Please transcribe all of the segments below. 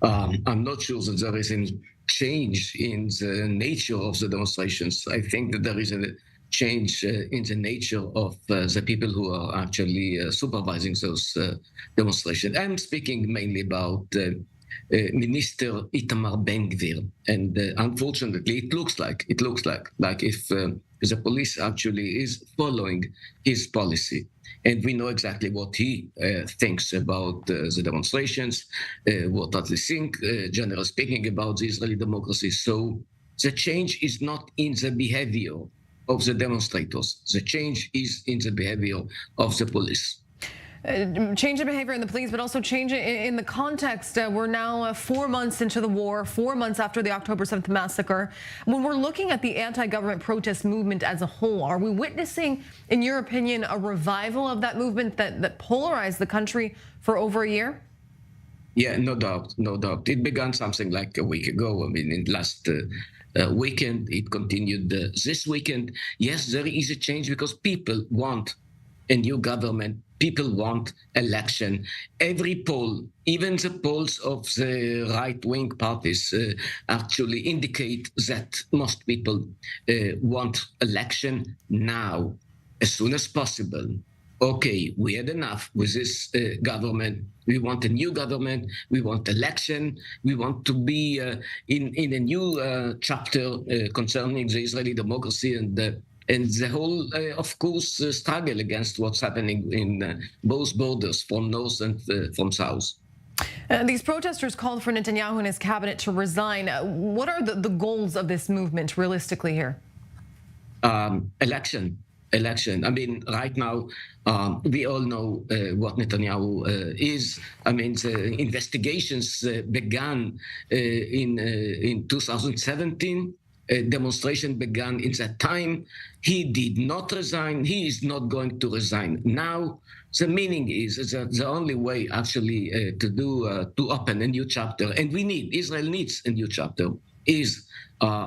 I'm not sure that there is any change in the nature of the demonstrations. I think that there is a change in the nature of the people who are actually supervising those demonstrations. I'm speaking mainly about Minister Itamar Ben Gvir, and unfortunately, it looks like if the police actually is following his policy. And we know exactly what he thinks about the demonstrations, what does he think, generally speaking, about the Israeli democracy. So the change is not in the behavior of the demonstrators. The change is in the behavior of the police. Change in behavior in the police, but also change in the context. We're now 4 months into the war, 4 months after the October 7th massacre. When we're looking at the anti-government protest movement as a whole, are we witnessing, in your opinion, a revival of that movement that polarized the country for over a year? Yeah, no doubt, no doubt. It began something like a week ago. I mean, in last weekend, it continued this weekend. Yes, there is a change because people want a new government. People want election. Every poll, even the polls of the right-wing parties, actually indicate that most people want election now, as soon as possible. Okay, we had enough with this government. We want a new government. We want election. We want to be in a new chapter concerning the Israeli democracy and the whole, of course, struggle against what's happening in both borders, from north and from south. These protesters called for Netanyahu and his cabinet to resign. What are the goals of this movement realistically here? Election. I mean, right now, we all know what Netanyahu is. I mean, the investigations began in 2017. Demonstration began in that time. He did not resign. He is not going to resign. Now, the meaning is that the only way actually to open a new chapter, and Israel needs a new chapter, is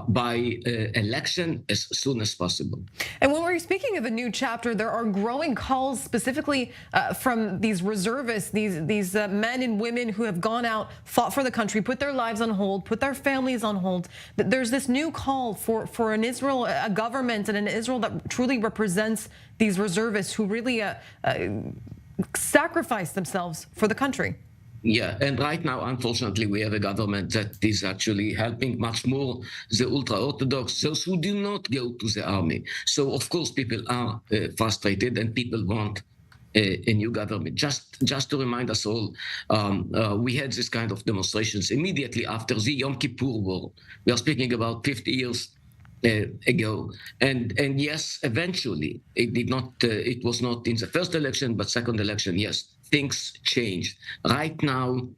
by election as soon as possible. And when we're speaking of a new chapter, there are growing calls specifically from these reservists, these men and women who have gone out, fought for the country, put their lives on hold, put their families on hold. There's this new call for an Israel, a government and an Israel that truly represents these reservists who really sacrifice themselves for the country. Yeah, and right now, unfortunately, we have a government that is actually helping much more the ultra-Orthodox, those who do not go to the army. So, of course, people are frustrated and people want a new government. Just to remind us all, we had this kind of demonstrations immediately after the Yom Kippur War. We are speaking about 50 years ago, and yes, eventually it was not in the first election, but second election, yes, things changed. Right now,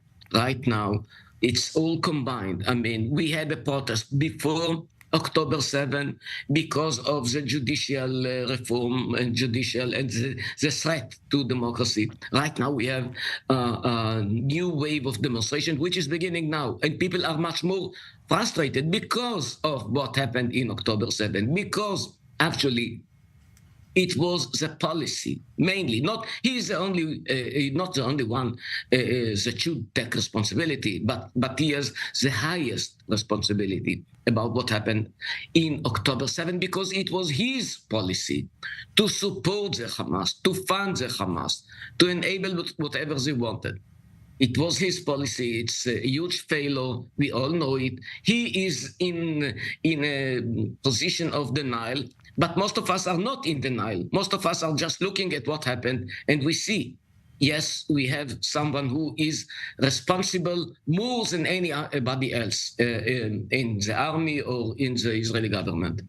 it's all combined. I mean, we had a protest before October 7 because of the judicial reform and the threat to democracy. Right now, we have a new wave of demonstration, which is beginning now. And people are much more frustrated because of what happened in October 7, because actually it was the policy mainly. He's not the only one that should take responsibility, but he has the highest responsibility about what happened in October 7, because it was his policy to support the Hamas, to fund the Hamas, to enable whatever they wanted. It was his policy. It's a huge failure. We all know it. He is in a position of denial, but most of us are not in denial. Most of us are just looking at what happened, and we see, yes, we have someone who is responsible more than anybody else in the army or in the Israeli government.